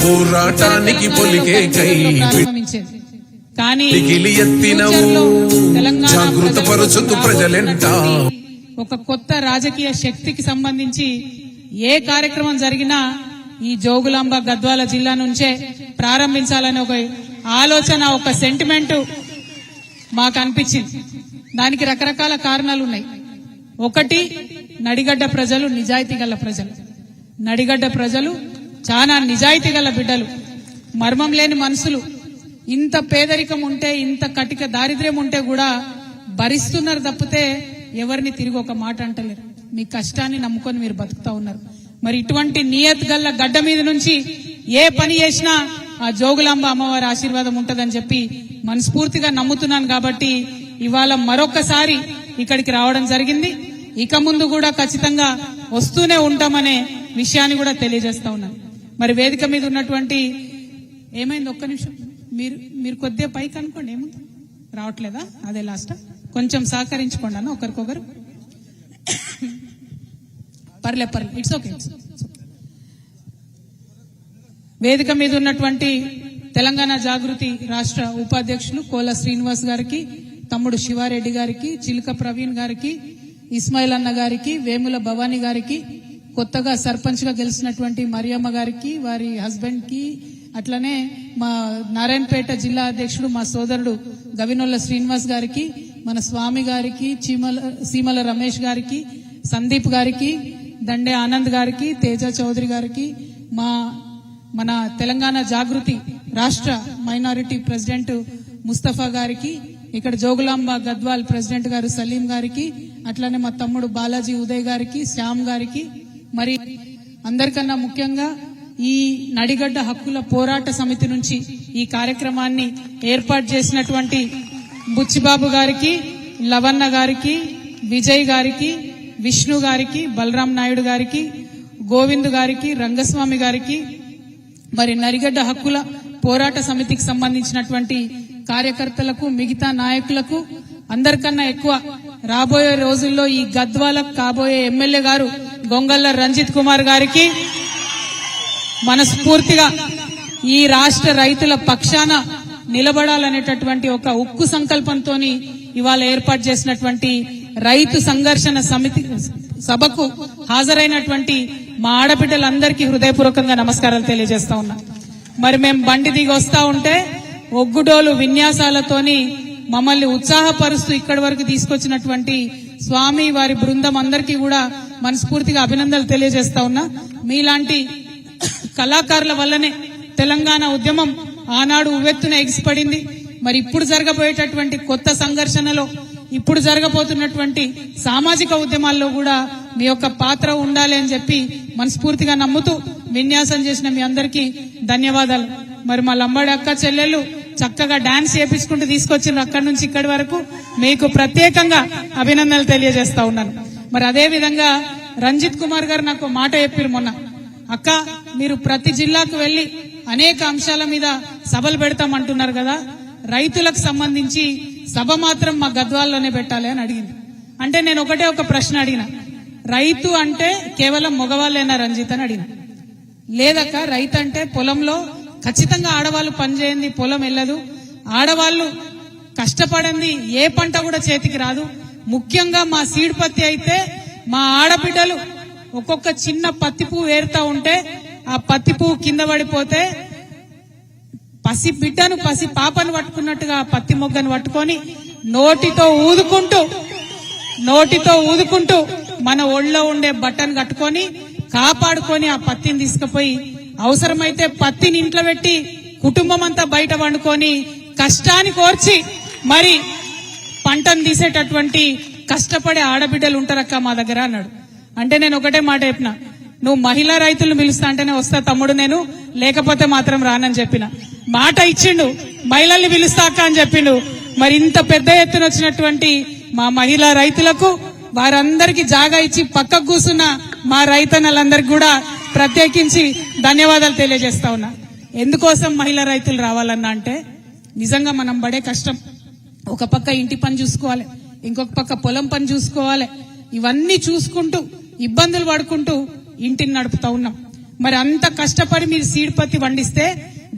పోరాటానికి పొలికే కై కానీ జాగృత పరుచుతూ ప్రజలెంట ఒక కొత్త రాజకీయ శక్తికి సంబంధించి ఏ కార్యక్రమం జరిగినా ఈ జోగులాంబ గద్వాల జిల్లా నుంచే ప్రారంభించాలని ఒక ఆలోచన, ఒక సెంటిమెంట్ మాకు అనిపించింది. దానికి రకరకాల కారణాలు ఉన్నాయి. ఒకటి, నడిగడ్డ ప్రజలు నిజాయితీ గల ప్రజలు. నడిగడ్డ ప్రజలు చాలా నిజాయితీ గల బిడ్డలు, మర్మం లేని మనుషులు. ఇంత పేదరికం ఉంటే, ఇంత కటిక దారిద్ర్యం ఉంటే కూడా భరిస్తున్నారు తప్పితే ఎవరిని తిరిగి ఒక మాట అంటలేరు. మీ కష్టాన్ని నమ్ముకొని మీరు బతుకుతా ఉన్నారు. మరి ఇటువంటి నియత్ గల్ల గడ్డ మీద నుంచి ఏ పని చేసినా ఆ జోగులాంబ అమ్మవారి ఆశీర్వాదం ఉంటదని చెప్పి మనస్ఫూర్తిగా నమ్ముతున్నాను. కాబట్టి ఇవాళ మరొకసారి ఇక్కడికి రావడం జరిగింది. ఇక ముందు కూడా ఖచ్చితంగా వస్తూనే ఉంటామనే విషయాన్ని కూడా తెలియజేస్తా ఉన్నాను. మరి వేదిక మీద ఉన్నటువంటి ఏమైంది, ఒక్క నిమిషం మీరు కొద్దిగా పైకి అనుకోండి. ఏముంది, రావట్లేదా? అదే లాస్ట్, కొంచెం సహకరించుకోండి అన్న ఒకరికొకరు. పర్లే, ఇట్స్ ఓకే. వేదిక మీద ఉన్నటువంటి తెలంగాణ జాగృతి రాష్ట్ర ఉపాధ్యక్షులు కోల శ్రీనివాస్ గారికి, తమ్ముడు శివారెడ్డి గారికి, చిలుక ప్రవీణ్ గారికి, ఇస్మాయిల్ అన్న గారికి, వేముల భవానీ గారికి, కొత్తగా సర్పంచ్ గా గెలిచినటువంటి మరియమ్మ గారికి, వారి హస్బెండ్ కి, అట్లనే మా నారాయణపేట జిల్లా అధ్యక్షుడు మా సోదరుడు గవినొల్ల శ్రీనివాస్ గారికి, మన స్వామి గారికి, సీమల రమేష్ గారికి, సందీప్ గారికి, దండే ఆనంద్ గారికి, తేజ చౌదరి గారికి, మన తెలంగాణ జాగృతి రాష్ట్ర మైనారిటీ ప్రెసిడెంట్ ముస్తఫా గారికి, ఇక్కడ జోగులాంబ గద్వాల్ ప్రెసిడెంట్ గారు సలీం గారికి, అట్లనే మా తమ్ముడు బాలాజీ ఉదయ్ గారికి, శ్యామ్ గారికి, మరి అందరికన్నా ముఖ్యంగా ఈ నడిగడ్డ హక్కుల పోరాట సమితి నుంచి ఈ కార్యక్రమాన్ని ఏర్పాటు చేసినటువంటి బుచ్చిబాబు గారికి, లవన్న గారికి, విజయ్ గారికి, విష్ణు గారికి, బలరాం నాయుడు గారికి, గోవింద్ గారికి, రంగస్వామి గారికి, మరి నడిగడ్డ హక్కుల పోరాట సమితికి సంబంధించినటువంటి కార్యకర్తలకు, మిగతా నాయకులకు, అందరికన్నా ఎక్కువ రాబోయే రోజుల్లో ఈ గద్వాలకు కాబోయే ఎమ్మెల్యే గారు గొంగళ్ళ రంజిత్ కుమార్ గారికి మనస్ఫూర్తిగా ఈ రాష్ట్ర రైతుల పక్షాన నిలబడాలనేటటువంటి ఒక ఉక్కు సంకల్పంతో ఇవాళ ఏర్పాటు చేసినటువంటి రైతు సంఘర్షణ సమితి సభకు హాజరైనటువంటి మా ఆడబిడ్డలందరికీ హృదయపూర్వకంగా నమస్కారాలు తెలియజేస్తా ఉన్నా. మరి మేము బండి దిగి వస్తా ఉంటే ఒగ్గుడోలు విన్యాసాలతోని మమ్మల్ని ఉత్సాహపరుస్తూ ఇక్కడి వరకు తీసుకొచ్చినటువంటి స్వామి వారి బృందం అందరికీ కూడా మనస్ఫూర్తిగా అభినందనలు తెలియజేస్తా ఉన్నా. మీలాంటి కళాకారుల వల్లనే తెలంగాణ ఉద్యమం ఆనాడు ఉవ్వెత్తున ఎగిసిపడింది. మరి ఇప్పుడు జరగబోయేటటువంటి కొత్త సంఘర్షణలో, ఇప్పుడు జరగబోతున్నటువంటి సామాజిక ఉద్యమాల్లో కూడా మీ యొక్క పాత్ర ఉండాలి అని చెప్పి మనస్ఫూర్తిగా నమ్ముతూ విన్యాసం చేసిన మీ అందరికీ ధన్యవాదాలు. మరి మా లంబాడి అక్క చెల్లెళ్ళు చక్కగా డాన్స్ చేపించుకుంటూ తీసుకొచ్చిన అక్కడి నుంచి ఇక్కడి వరకు మీకు ప్రత్యేకంగా అభినందనలు తెలియజేస్తా ఉన్నాను. మరి అదే విధంగా రంజిత్ కుమార్ గారు నాకు మాట చెప్పారు మొన్న, అక్క మీరు ప్రతి జిల్లాకు వెళ్లి అనేక అంశాల మీద సభలు పెడతామంటున్నారు కదా, రైతులకు సంబంధించి సభ మాత్రం మా గద్వాల్లోనే పెట్టాలి అని అడిగింది. అంటే నేను ఒకటే ఒక ప్రశ్న అడిగిన, రైతు అంటే కేవలం మగవాళ్ళేనా రంజిత్ అని అడిగిన. లేదక్క, రైతు అంటే పొలంలో ఖచ్చితంగా ఆడవాళ్ళు పనిచేయండి, పొలం వెళ్ళదు, ఆడవాళ్ళు కష్టపడింది ఏ పంట కూడా చేతికి రాదు. ముఖ్యంగా మా సీడ్ పత్తి అయితే మా ఆడబిడ్డలు ఒక్కొక్క చిన్న పత్తి పువ్వు ఏరుతా ఉంటే ఆ పత్తి పువ్వు కింద పడిపోతే పసి బిడ్డను, పసి పాపను పట్టుకున్నట్టుగా పత్తి మొగ్గను పట్టుకొని నోటితో ఊదుకుంటూ మన ఒళ్ళో ఉండే బట్టను కట్టుకొని కాపాడుకొని ఆ పత్తిని తీసుకుపోయి అవసరమైతే పత్తిని ఇంట్లో పెట్టి కుటుంబం అంతా బయట వండుకొని కష్టాన్ని కోర్చి మరి పంటను తీసేటటువంటి కష్టపడే ఆడబిడ్డలు ఉంటారక్క మా దగ్గర అన్నాడు. అంటే నేను ఒకటే మాట చెప్పిన, నువ్వు మహిళా రైతులను పిలుస్తా అంటేనే వస్తా తమ్ముడు, నేను లేకపోతే మాత్రం రానని చెప్పిన. మాట ఇచ్చిండు, మహిళల్ని పిలుస్తాక అని చెప్పిండు. మరి ఇంత పెద్ద ఎత్తున వచ్చినటువంటి మా మహిళా రైతులకు, వారందరికీ జాగా ఇచ్చి పక్కకు కూర్చున్న మా రైతన్నలందరికీ కూడా ప్రత్యేకించి ధన్యవాదాలు తెలియజేస్తా ఉన్నా. ఎందుకోసం మహిళా రైతులు రావాలన్నా అంటే నిజంగా మనం పడే కష్టం, ఒక పక్క ఇంటి పని చూసుకోవాలి, ఇంకొక పక్క పొలం పని చూసుకోవాలి, ఇవన్నీ చూసుకుంటూ ఇబ్బందులు పడుకుంటూ ఇంటిని నడుపుతా ఉన్నాం. మరి అంత కష్టపడి మీరు సీడ్ పత్తి పండిస్తే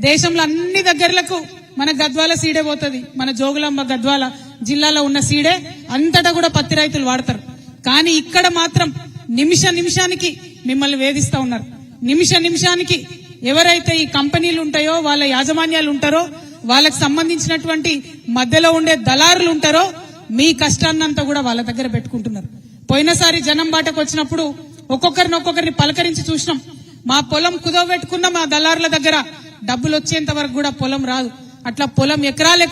దేశంలో అన్ని దగ్గరలకు మన గద్వాల సీడే పోతుంది. మన జోగులాంబ గద్వాల జిల్లాలో ఉన్న సీడే అంతటా కూడా పత్తి రైతులు వాడతారు. కానీ ఇక్కడ మాత్రం నిమిషానికి మిమ్మల్ని వేధిస్తా ఉన్నారు. నిమిషానికి ఎవరైతే ఈ కంపెనీలు ఉంటాయో వాళ్ళ యాజమాన్యాలు ఉంటారో వాళ్ళకి సంబంధించినటువంటి మధ్యలో ఉండే దళారులు ఉంటారో మీ కష్టాన్నంతా కూడా వాళ్ళ దగ్గర పెట్టుకుంటున్నారు. పోయినసారి జనం బాటకు వచ్చినప్పుడు ఒక్కొక్కరిని పలకరించి చూసినాం. మా పొలం కుదవబెట్టుకున్న మా దళారుల దగ్గర డబ్బులు వచ్చేంత వరకు కూడా పొలం రాదు. అట్లా పొలం ఎకరాలు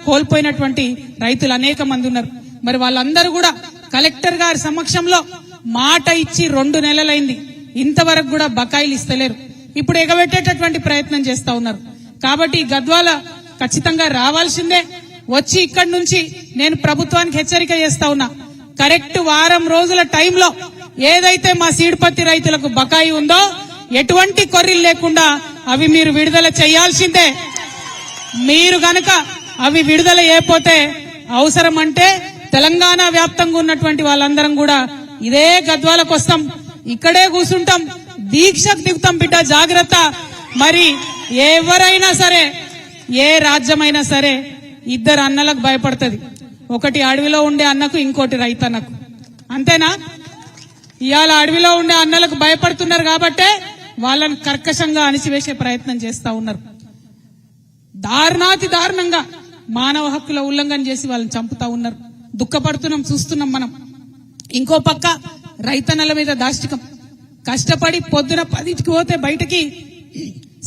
కోల్పోయినటువంటి రైతులు అనేక మంది ఉన్నారు. మరి వాళ్ళందరూ కూడా కలెక్టర్ గారి సమక్షంలో మాట ఇచ్చి 2 నెలలైంది, ఇంతవరకు కూడా బకాయిలు ఇస్తలేరు. ఇప్పుడు ఎగబెట్టేటటువంటి ప్రయత్నం చేస్తా ఉన్నారు. కాబట్టి గద్వాల ఖచ్చితంగా రావాల్సిందే. వచ్చి ఇక్కడి నుంచి నేను ప్రభుత్వానికి హెచ్చరిక చేస్తా ఉన్నా, కరెక్ట్ వారం రోజుల టైంలో ఏదైతే మా సీడ్ పత్తి రైతులకు బకాయి ఉందో ఎటువంటి కొర్రీలు లేకుండా అవి మీరు విడుదల చేయాల్సిందే. మీరు గనక అవి విడుదల చేయకపోతే అవసరం అంటే తెలంగాణ వ్యాప్తంగా ఉన్నటువంటి వాళ్ళందరం కూడా ఇదే గద్వాలకు వస్తాం, ఇక్కడే కూర్చుంటాం, దీక్షకు దిగుతాం. బిడ్డ జాగ్రత్త. మరి ఎవరైనా సరే, ఏ రాజ్యమైనా సరే 2 అన్నలకు భయపడుతుంది. ఒకటి అడవిలో ఉండే అన్నకు, ఇంకోటి రైతన్నకు. అంతేనా? ఇవాళ అడవిలో ఉండే అన్నలకు భయపడుతున్నారు కాబట్టే వాళ్ళని కర్కశంగా అణిచివేసే ప్రయత్నం చేస్తా ఉన్నారు. దారుణాతి దారుణంగా మానవ హక్కుల ఉల్లంఘన చేసి వాళ్ళని చంపుతా ఉన్నారు. దుఃఖపడుతున్నాం, చూస్తున్నాం మనం. ఇంకో పక్క రైతన్నల మీద దాష్టికం. కష్టపడి పొద్దున 10కి పోతే బయటకి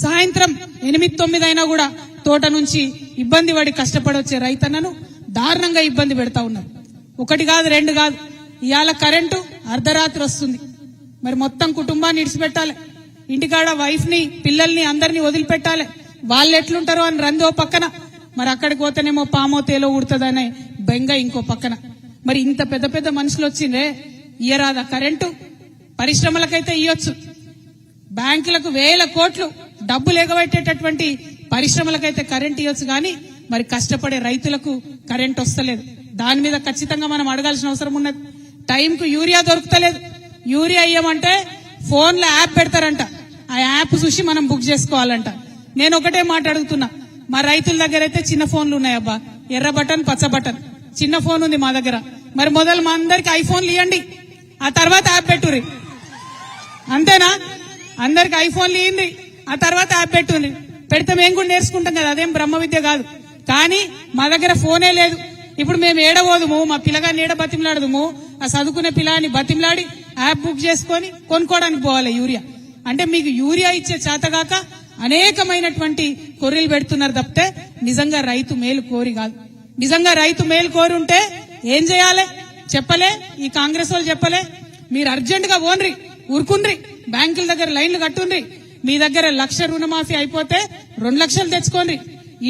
సాయంత్రం 8-9 అయినా కూడా తోట నుంచి ఇబ్బంది పడి కష్టపడి వచ్చే రైతన్నను దారుణంగా ఇబ్బంది పెడతా ఉన్నారు. 1 కాదు 2 కాదు. ఇవాళ కరెంటు అర్ధరాత్రి వస్తుంది. మరి మొత్తం కుటుంబాన్ని ఇడిచిపెట్టాలి, ఇంటికాడ వైఫ్ ని పిల్లల్ని అందరినీ వదిలిపెట్టాలి. వాళ్ళు ఎట్లుంటారో అని రందో పక్కన, మరి అక్కడికి పోతేనేమో పామో తేలో ఉడుతుందనే బెంగ ఇంకో పక్కన. మరి ఇంత పెద్ద పెద్ద మనుషులు వచ్చిందే, ఇయ్యరాదా కరెంటు? పరిశ్రమలకైతే ఇయ్యొచ్చు, బ్యాంకులకు 1000 కోట్లు డబ్బులు ఎగబెట్టేటటువంటి పరిశ్రమలకైతే కరెంట్ ఇవ్వచ్చు. కానీ మరి కష్టపడే రైతులకు కరెంట్ వస్తలేదు. దాని మీద ఖచ్చితంగా మనం అడగాల్సిన అవసరం ఉన్నది. టైంకు యూరియా దొరుకుతలేదు. యూరియా ఇయ్యమంటే ఫోన్లో యాప్ పెడతారంట, ఆ యాప్ చూసి మనం బుక్ చేసుకోవాలంట. నేను ఒకటే మాట అడుగుతున్నా, మా రైతుల దగ్గర అయితే చిన్న ఫోన్లు ఉన్నాయి అబ్బా, ఎర్ర బటన్ పచ్చ బటన్ చిన్న ఫోన్ ఉంది మా దగ్గర. మరి మొదలు మా అందరికి ఐఫోన్లు ఇవ్వండి, ఆ తర్వాత యాప్ పెట్టుర్రి. అంతేనా? అందరికి ఐఫోన్లు ఇవ్వండి, ఆ తర్వాత యాప్ పెట్టుర్రి. పెడితే మేము కూడా నేర్చుకుంటాం కదా, అదేం బ్రహ్మ విద్య కాదు. కానీ మా దగ్గర ఫోనే లేదు. ఇప్పుడు మేము ఏడబోదుము, మా పిల్లగాని ఏడ బతిమలాడదుము, ఆ చదువుకునే పిల్లని బతిమలాడి యాప్ బుక్ చేసుకొని కొనుక్కోవడానికి పోవాలి యూరియా. అంటే మీకు యూరియా ఇచ్చే చేతగాక అనేకమైనటువంటి కొర్రీలు పెడుతున్నారు తప్పితే నిజంగా రైతు మేలు కోరి కాదు. నిజంగా రైతు మేలు కోరి ఉంటే ఏం చేయాలి చెప్పలే, ఈ కాంగ్రెస్ వాళ్ళు చెప్పలే. మీరు అర్జెంట్ గా ఓన్రి ఊరుకుండ్రి, బ్యాంకుల దగ్గర లైన్లు కట్టుండ్రి. మీ దగ్గర 1,00,000 రుణమాఫీ అయిపోతే 2 లక్షలు తెచ్చుకోండి.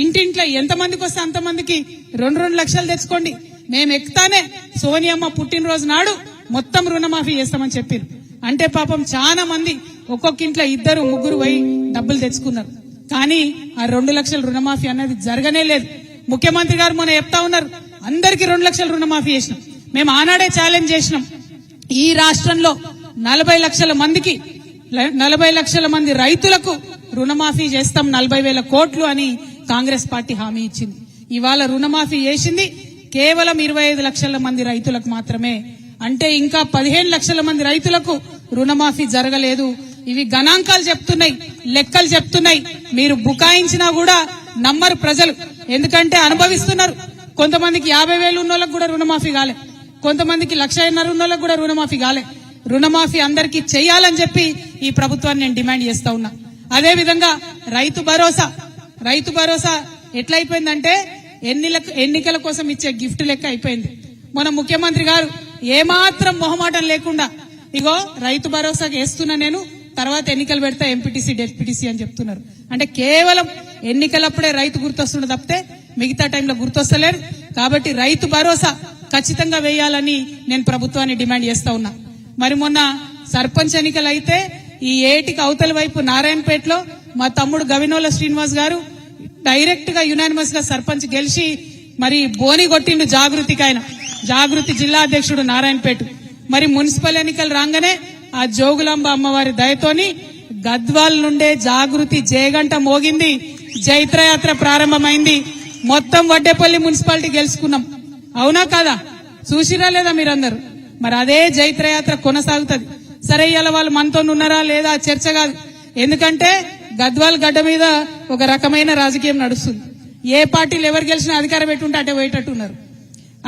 ఇంటింట్లో ఎంతమందికి వస్తే అంతమందికి 2 లక్షలు తెచ్చుకోండి. మేము ఎక్కుతానే సోనియమ్మ పుట్టినరోజు నాడు మొత్తం రుణమాఫీ చేస్తామని చెప్పారు. అంటే పాపం చాలా మంది ఒక్కొక్క ఇంట్లో 2-3 పోయి డబ్బులు తెచ్చుకున్నారు. కానీ ఆ 2 లక్షల రుణమాఫీ అనేది జరగనే లేదు. ముఖ్యమంత్రి గారు మొన్న చెప్తా ఉన్నారు, అందరికి 2 లక్షల రుణమాఫీ చేసినాం. మేము ఆనాడే ఛాలెంజ్ చేసినాం, ఈ రాష్ట్రంలో 40 లక్షల మందికి 40 లక్షల మంది రైతులకు రుణమాఫీ చేస్తాం 40,000 కోట్లు అని కాంగ్రెస్ పార్టీ హామీ ఇచ్చింది. ఇవాళ రుణమాఫీ చేసింది కేవలం 25 లక్షల మంది రైతులకు మాత్రమే. అంటే ఇంకా 15 లక్షల మంది రైతులకు రుణమాఫీ జరగలేదు. ఇవి గణాంకాలు చెప్తున్నాయి, లెక్కలు చెప్తున్నాయి. మీరు బుకాయించినా కూడా నమ్మరు ప్రజలు, ఎందుకంటే అనుభవిస్తున్నారు. కొంతమందికి 50,000 ఉన్నోళ్ళకు కూడా రుణమాఫీ కాలే, కొంతమందికి 1,50,000 ఉన్నోళ్ళకు కూడా రుణమాఫీ కాలే. రుణమాఫీ అందరికీ చేయాలని చెప్పి ఈ ప్రభుత్వాన్ని నేను డిమాండ్ చేస్తా ఉన్నా. అదే విధంగా రైతు భరోసా ఎట్లయిపోయిందంటే ఎన్నికల కోసం ఇచ్చే గిఫ్ట్ లెక్క అయిపోయింది. మన ముఖ్యమంత్రి గారు ఏమాత్రం మొహమాటం లేకుండా ఇగో రైతు భరోసాకి వేస్తున్నా నేను, తర్వాత ఎన్నికలు పెడతా ఎంపీటీసీ డెప్యూటీసీ అని చెప్తున్నారు. అంటే కేవలం ఎన్నికలప్పుడే రైతు గుర్తొస్తుండే తప్పితే మిగతా టైంలో గుర్తొస్తలేరు. కాబట్టి రైతు భరోసా ఖచ్చితంగా వేయాలని నేను ప్రభుత్వాన్ని డిమాండ్ చేస్తా ఉన్నా. మరి మొన్న సర్పంచ్ ఎన్నికలు అయితే ఈ ఏటికి అవతల వైపు నారాయణపేటలో మా తమ్ముడు గవినోల శ్రీనివాస్ గారు డైరెక్ట్ గా యునానిమస్ గా సర్పంచ్ గెలిచి మరి బోని కొట్టిండు జాగృతికి. ఆయన జాగృతి జిల్లా అధ్యక్షుడు నారాయణపేట. మరి మున్సిపల్ ఎన్నికలు రాగానే ఆ జోగులాంబ అమ్మవారి దయతోని గద్వాల్ నుండే జాగృతి జయగంట మోగింది, జైత్రయాత్ర ప్రారంభమైంది. మొత్తం వడ్డేపల్లి మున్సిపాలిటీ గెలుచుకున్నాం. అవునా కాదా? చూసిరా లేదా మీరందరూ? మరి అదే జైత్రయాత్ర కొనసాగుతుంది. సరే, ఇవాళ వాళ్ళు మనతో ఉన్నారా లేదా చర్చ కాదు. ఎందుకంటే గద్వాల్ గడ్డ మీద ఒక రకమైన రాజకీయం నడుస్తుంది. ఏ పార్టీలు ఎవరు గెలిచినా అధికారం పెట్టుంటే అటే పోయేటట్టున్నారు.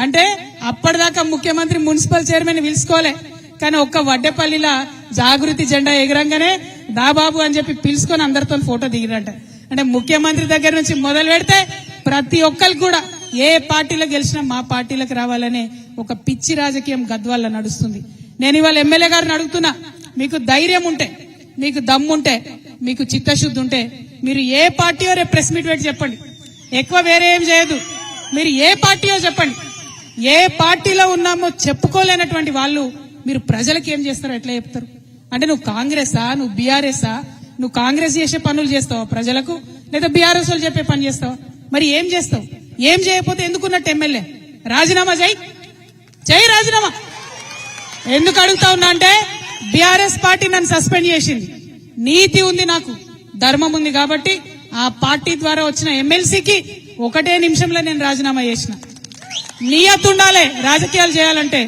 అంటే అప్పటిదాకా ముఖ్యమంత్రి మున్సిపల్ చైర్మన్ పిలుచుకోలే, కానీ ఒక్క వడ్డేపల్లిలా జాగృతి జెండా ఎగరంగానే దాబాబు అని చెప్పి పిలుచుకొని అందరితో ఫోటో దిగిరంట. అంటే ముఖ్యమంత్రి దగ్గర నుంచి మొదలు పెడితే ప్రతి ఒక్కరికి కూడా ఏ పార్టీలో గెలిచినా మా పార్టీలకు రావాలనే ఒక పిచ్చి రాజకీయం గద్వాల్లో నడుస్తుంది. నేను ఇవాళ ఎమ్మెల్యే గారిని అడుగుతున్నా, మీకు ధైర్యం ఉంటే, మీకు దమ్ముంటే, మీకు చిత్తశుద్ధి ఉంటే మీరు ఏ పార్టీయో రేపు ప్రెస్ మీట్ పెట్టి చెప్పండి. ఎక్కువ వేరే ఏం చేయదు. మీరు ఏ పార్టీయో చెప్పండి. ఏ పార్టీలో ఉన్నామో చెప్పుకోలేనటువంటి వాళ్ళు మీరు ప్రజలకు ఏం చేస్తారో ఎట్లా చెప్తారు? అంటే నువ్వు కాంగ్రెసా, నువ్వు బీఆర్ఎస్ఆ? నువ్వు కాంగ్రెస్ చేసే పనులు చేస్తావా ప్రజలకు, లేదా బీఆర్ఎస్ వాళ్ళు చెప్పే పని చేస్తావా? మరి ఏం చేస్తావు? ఏం చేయకపోతే ఎందుకున్నట్టు ఎమ్మెల్యే? రాజీనామా చేయి రాజీనామా. ఎందుకు అడుగుతా ఉన్నా అంటే బీఆర్ఎస్ పార్టీ నన్ను సస్పెండ్ చేసింది. నీతి ఉంది, నాకు ధర్మం ఉంది కాబట్టి ఆ పార్టీ ద్వారా వచ్చిన ఎమ్మెల్సీకి 1 నిమిషంలో నేను రాజీనామా చేసిన. నియత్ ఉండాలి, రాజకీయాలు చేయాలంటే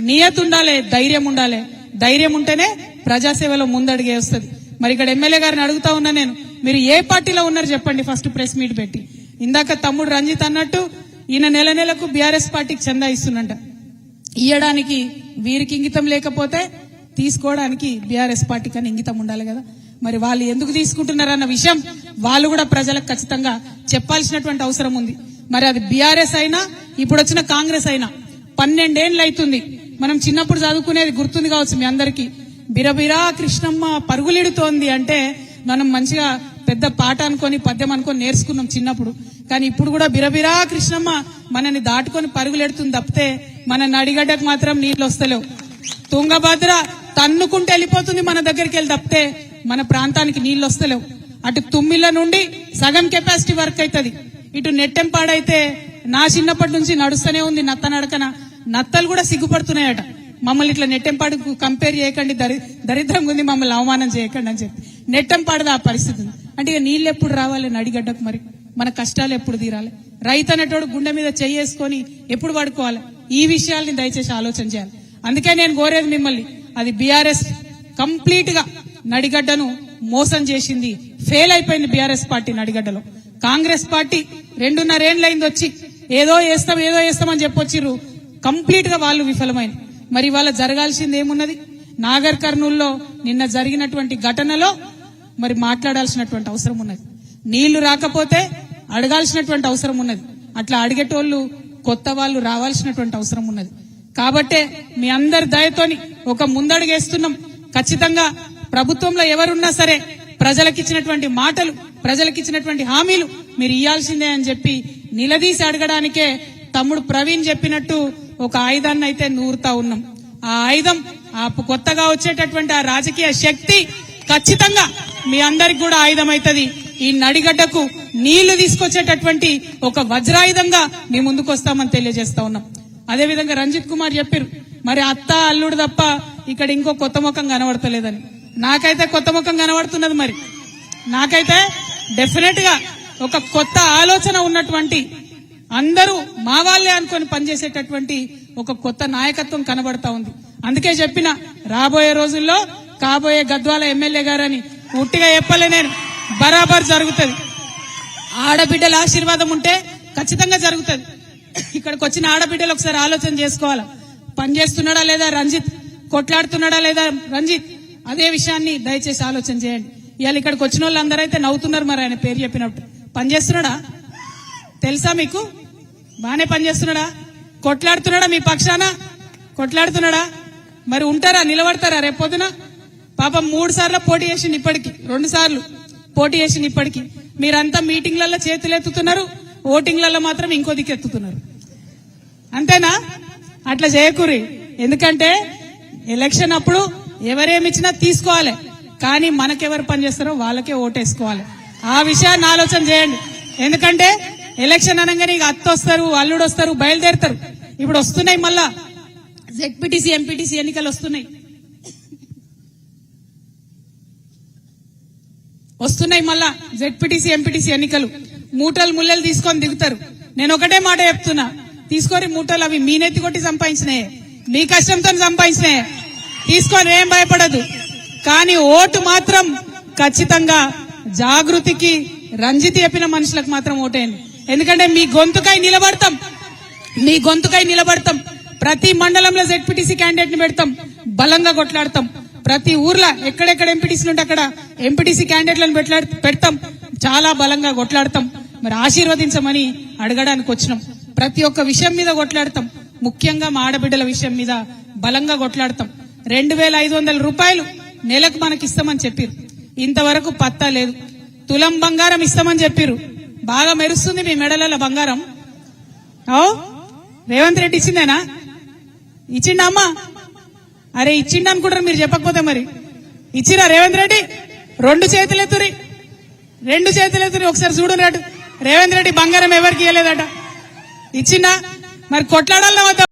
నియత్ ఉండాలి, ధైర్యం ఉండాలి. ధైర్యం ఉంటేనే ప్రజాసేవలో ముందడిగే వస్తుంది. మరి ఇక్కడ ఎమ్మెల్యే గారిని అడుగుతా ఉన్నా నేను, మీరు ఏ పార్టీలో ఉన్నారు చెప్పండి ఫస్ట్ ప్రెస్ మీట్ పెట్టి. ఇందాక తమ్ముడు రంజిత్ అన్నట్టు ఈయన నెల నెలకు బీఆర్ఎస్ పార్టీకి చందా ఇస్తున్నంట. ఇయ్యడానికి వీరికి ఇంగితం లేకపోతే తీసుకోవడానికి బీఆర్ఎస్ పార్టీ కన్నా ఇంగితం ఉండాలి కదా. మరి వాళ్ళు ఎందుకు తీసుకుంటున్నారన్న విషయం వాళ్ళు కూడా ప్రజలకు ఖచ్చితంగా చెప్పాల్సినటువంటి అవసరం ఉంది. మరి అది బీఆర్ఎస్ అయినా ఇప్పుడు వచ్చిన కాంగ్రెస్ అయినా 12 ఏళ్ళు అవుతుంది. మనం చిన్నప్పుడు చదువుకునేది గుర్తుంది కావచ్చు మీ అందరికీ. బిరబిరా కృష్ణమ్మ పరుగులిడుతోంది అంటే మనం మంచిగా పెద్ద పాట అనుకొని పద్యం అనుకొని నేర్చుకున్నాం చిన్నప్పుడు. కానీ ఇప్పుడు కూడా బిరబిరా కృష్ణమ్మ మనని దాటుకొని పరుగులెడుతుంది తప్పితే మన నడిగడ్డకు మాత్రం నీళ్లు వస్తలేవు. తుంగభద్ర తన్నుకుంటే వెళ్ళిపోతుంది మన దగ్గరికి వెళ్ళి తప్పితే మన ప్రాంతానికి నీళ్లు వస్తలేవు. అటు తుమ్మిళ్ళ నుండి సగం కెపాసిటీ వర్క్ అవుతుంది. ఇటు నెట్టెంపాడైతే నా చిన్నప్పటి నుంచి నడుస్తూనే ఉంది నత్త నడకన. నత్తలు కూడా సిగ్గుపడుతున్నాయట, మమ్మల్ని ఇట్లా నెట్టెంపాడుకు కంపేర్ చేయకండి, దరిద్రంగా ఉంది, మమ్మల్ని అవమానం చేయకండి అని చెప్పి. నెట్టెంపాడదా ఆ పరిస్థితి. అంటే ఇక నీళ్ళు ఎప్పుడు రావాలి నడిగడ్డకు? మరి మన కష్టాలు ఎప్పుడు తీరాలి? రైతు అనేటోడు గుండె మీద చెయ్యేసుకొని ఎప్పుడు పడుకోవాలి? ఈ విషయాల్ని దయచేసి ఆలోచన చేయాలి. అందుకే నేను కోరేది మిమ్మల్ని, అది బీఆర్ఎస్ కంప్లీట్ గా నడిగడ్డను మోసం చేసింది, ఫెయిల్ అయిపోయింది బీఆర్ఎస్ పార్టీ నడిగడ్డలో. కాంగ్రెస్ పార్టీ 2.5 ఏళ్ళు అయింది వచ్చి ఏదో వేస్తామని చెప్పొచ్చిర్రు, కంప్లీట్ గా వాళ్ళు విఫలమైంది. మరి వాళ్ళ జరగాల్సింది ఏమున్నది? నాగర్ కర్నూల్లో నిన్న జరిగినటువంటి ఘటనలో మరి మాట్లాడాల్సినటువంటి అవసరం ఉన్నది. నీళ్లు రాకపోతే అడగాల్సినటువంటి అవసరం ఉన్నది. అట్లా అడిగేటోళ్లు కొత్త వాళ్ళు రావాల్సినటువంటి అవసరం ఉన్నది. కాబట్టే మీ అందరి దయతోని ఒక ముందడుగేస్తున్నాం. ఖచ్చితంగా ప్రభుత్వంలో ఎవరున్నా సరే ప్రజలకిచ్చినటువంటి మాటలు, ప్రజలకిచ్చినటువంటి హామీలు మీరు ఇయ్యాల్సిందే అని చెప్పి నిలదీసి అడగడానికే తమ్ముడు ప్రవీణ్ చెప్పినట్టు ఒక ఆయుధాన్ని అయితే నూరుతా ఉన్నాం. ఆ ఆయుధం కొత్తగా వచ్చేటటువంటి ఆ రాజకీయ శక్తి ఖచ్చితంగా మీ అందరికి కూడా ఆయుధం అవుతుంది. ఈ నడిగడ్డకు నీళ్లు తీసుకొచ్చేటటువంటి ఒక వజ్రాయుధంగా మీ ముందుకు వస్తామని తెలియజేస్తా ఉన్నాం. అదేవిధంగా రంజిత్ కుమార్ చెప్పారు, మరి అత్త అల్లుడు తప్ప ఇక్కడ ఇంకో కొత్త ముఖం కనబడతలేదని. నాకైతే కొత్త ముఖం కనబడుతున్నది. మరి నాకైతే డెఫినెట్ గా ఒక కొత్త ఆలోచన ఉన్నటువంటి, అందరూ మా వాళ్లే అనుకొని పనిచేసేటటువంటి ఒక కొత్త నాయకత్వం కనబడతా ఉంది. అందుకే చెప్పిన రాబోయే రోజుల్లో కాబోయే గద్వాల ఎమ్మెల్యే గారని ఉట్టిగా చెప్పలే నేను, బరాబర్ జరుగుతుంది. ఆడబిడ్డల ఆశీర్వాదం ఉంటే ఖచ్చితంగా జరుగుతుంది. ఇక్కడికి వచ్చిన ఆడబిడ్డలు ఒకసారి ఆలోచన చేసుకోవాలా, పనిచేస్తున్నాడా లేదా రంజిత్, కొట్లాడుతున్నాడా లేదా రంజిత్, అదే విషయాన్ని దయచేసి ఆలోచన చేయండి. ఇవాళ ఇక్కడికి వచ్చిన వాళ్ళందరూ అయితే నవ్వుతున్నారు. మరి ఆయన పేరు చెప్పినప్పుడు పనిచేస్తున్నాడా తెలుసా మీకు? బానే పనిచేస్తున్నాడా? కొట్లాడుతున్నాడా? మీ పక్షాన కొట్లాడుతున్నాడా? మరి ఉంటారా, నిలబడతారా రేపొద్దున? పాపం 3 సార్లు పోటీ చేసింది, ఇప్పటికి 2 సార్లు పోటీ చేసింది. ఇప్పటికి మీరంతా మీటింగ్లలో చేతులు ఎత్తుతున్నారు, ఓటింగ్లలో మాత్రం ఇంకో దిక్కు ఎత్తుతున్నారు. అంతేనా? అట్లా చేయకూరి. ఎందుకంటే ఎలక్షన్ అప్పుడు ఎవరేమిచ్చినా తీసుకోవాలి, కానీ మనకెవరు పనిచేస్తారో వాళ్ళకే ఓటేసుకోవాలి. ఆ విషయాన్ని ఆలోచన చేయండి. ఎందుకంటే ఎలక్షన్ అనగానే ఇక అత్త వస్తారు, అల్లుడు వస్తారు, బయలుదేరుతారు. ఇప్పుడు వస్తున్నాయి మళ్ళా జెడ్పీటీసీ, ఎంపీటీసీ ఎన్నికలు వస్తున్నాయి. వస్తున్నాయి మళ్ళా జెడ్పీటీసీ ఎంపీటీసీ ఎన్నికలు. మూటలు ముల్లలు తీసుకొని దిగుతారు. నేను ఒకటే మాట చెప్తున్నా, తీసుకొని మూటలు అవి మీ నెత్తి కొట్టి సంపాదించినాయి, మీ కష్టంతో సంపాదించినాయి, తీసుకొని ఏం భయపడదు. కానీ ఓటు మాత్రం ఖచ్చితంగా జాగృతికి రంజిత్ చెప్పిన మనుషులకు మాత్రం ఓటేయండి. ఎందుకంటే మీ గొంతుకై నిలబడతాం. ప్రతి మండలంలో జెడ్పీటీసీ క్యాండిడేట్ ని పెడతాం, బలంగా కొట్లాడతాం. ప్రతి ఊర్లో ఎక్కడెక్కడ ఎంపీటీసీలు ఉంటే అక్కడ ఎంపీటీసీ క్యాండిడేట్లను పెడతాం, చాలా బలంగా కొట్లాడతాం. మరి ఆశీర్వదించమని అడగడానికి వచ్చినాం. ప్రతి ఒక్క విషయం మీద కొట్లాడతాం, ముఖ్యంగా మా ఆడబిడ్డల విషయం మీద బలంగా కొట్లాడతాం. 2500 రూపాయలు నెలకు మనకి ఇస్తామని చెప్పారు, ఇంతవరకు పత్తా లేదు. తులం బంగారం ఇస్తామని చెప్పారు, బాగా మెరుస్తుంది మీ మెడల బంగారం. రేవంత్ రెడ్డి ఇచ్చిందేనా? ఇచ్చిండా అమ్మా? అరే ఇచ్చిండు అనుకుంటారు మీరు, చెప్పకపోతే మరి ఇచ్చిరా రేవంత్ రెడ్డి? 2 చేతులు ఎత్తురి ఒకసారి చూడరాడు. రేవంత్ రెడ్డి బంగారం ఎవరికి ఇవ్వలేదట, ఇచ్చిందా? మరి కొట్లాడాలన్నా వద్దా?